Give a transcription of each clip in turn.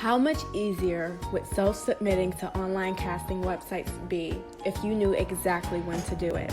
How much easier would self-submitting to online casting websites be if you knew exactly when to do it?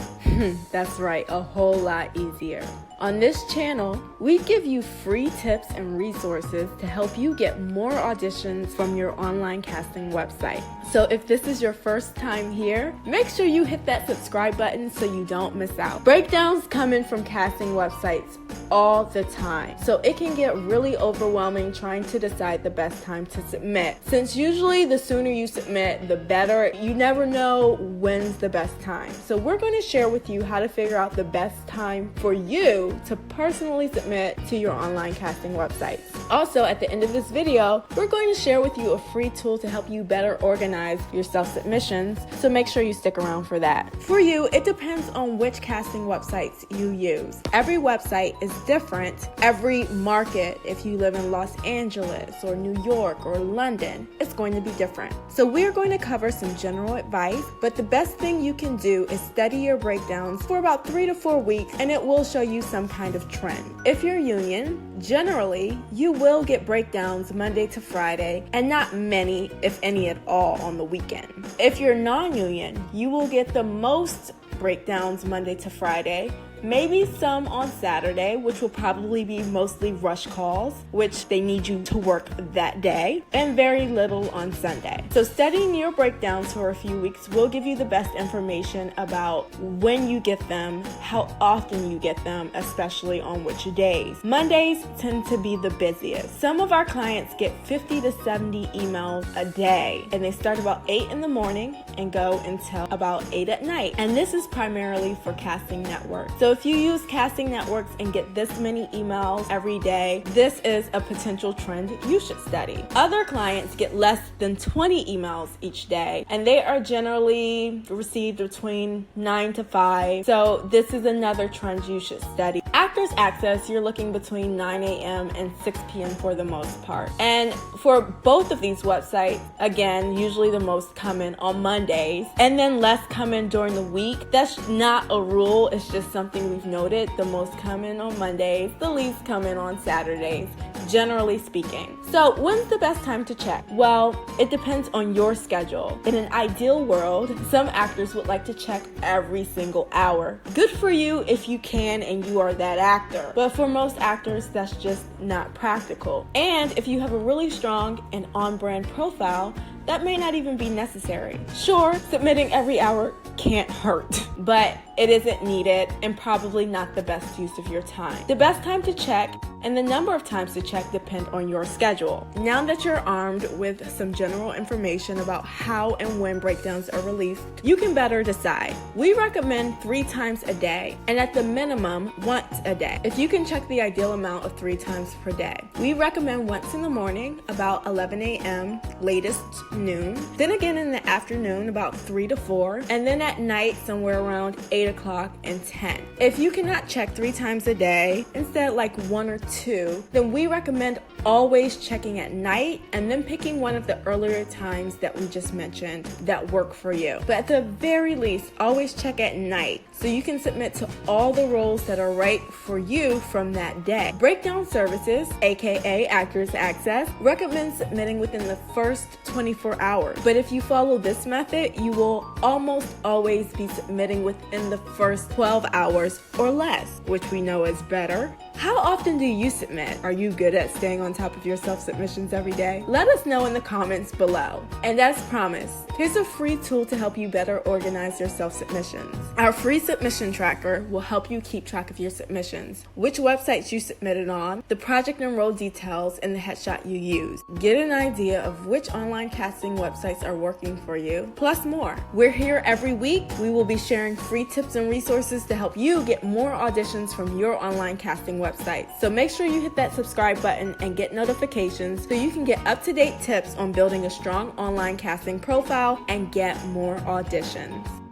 That's right, a whole lot easier. On this channel, we give you free tips and resources to help you get more auditions from your online casting website. So if this is your first time here, make sure you hit that subscribe button so you don't miss out. Breakdowns come in from casting websites all the time, so it can get really overwhelming trying to decide the best time to submit. Since usually the sooner you submit, the better, you never know when's the best time. So we're going to share with you how to figure out the best time for you to personally submit to your online casting websites. Also, at the end of this video, we're going to share with you a free tool to help you better organize your self-submissions, so make sure you stick around for that. For you, it depends on which casting websites you use. Every website is different. Every market, if you live in Los Angeles or New York or London, it's going to be different. So we're going to cover some general advice, but the best thing you can do is study your breakdowns for about 3 to 4 weeks, and it will show you some kind of trend. If you're union, generally, you will get breakdowns Monday to Friday, and not many, if any at all, on the weekend. If you're non-union, you will get the most breakdowns Monday to Friday, maybe some on Saturday, which will probably be mostly rush calls, which they need you to work that day, and very little on Sunday. So studying your breakdowns for a few weeks will give you the best information about when you get them, how often you get them, especially on which days. Mondays tend to be the busiest. Some of our clients get 50 to 70 emails a day, and they start about 8 in the morning and go until about 8 at night. And this is primarily for casting networks. So if you use casting networks and get this many emails every day, this is a potential trend you should study. Other clients get less than 20 emails each day, and they are generally received between 9 to 5. So this is another trend you should study. Actors Access, you're looking between 9 a.m. and 6 p.m. for the most part. And for both of these websites, again, usually the most come in on Mondays, and then less come in during the week. That's not a rule, it's just something we've noted. The most come in on Mondays, the least come in on Saturdays, generally speaking. So when's the best time to check? Well, it depends on your schedule. In an ideal world, some actors would like to check every single hour. Good for you if you can and you are that actor. But for most actors, that's just not practical. And if you have a really strong and on-brand profile, that may not even be necessary. Sure, submitting every hour can't hurt, but it isn't needed and probably not the best use of your time. The best time to check and the number of times to check depend on your schedule. Now that you're armed with some general information about how and when breakdowns are released, you can better decide. We recommend 3 times a day, and at the minimum, once a day. If you can check the ideal amount of 3 times per day. We recommend once in the morning, about 11 a.m., latest noon, then again in the afternoon, about 3 to 4, and then at night, somewhere around 8 o'clock and 10. If you cannot check 3 times a day, instead like 1 or 2, then we recommend always checking at night and then picking one of the earlier times that we just mentioned that work for you. But at the very least, always check at night so you can submit to all the roles that are right for you from that day. Breakdown Services, aka Actors Access, recommends submitting within the first 24 hours. But if you follow this method, you will almost always be submitting within the first 12 hours or less, which we know is better. How often do you submit? Are you good at staying on top of your self-submissions every day? Let us know in the comments below. And as promised, here's a free tool to help you better organize your self-submissions. Our free submission tracker will help you keep track of your submissions, which websites you submitted on, the project and role details, and the headshot you used. Get an idea of which online casting websites are working for you, plus more. We're here every week. We will be sharing free tips and resources to help you get more auditions from your online casting website. So make sure you hit that subscribe button and get notifications so you can get up-to-date tips on building a strong online casting profile and get more auditions.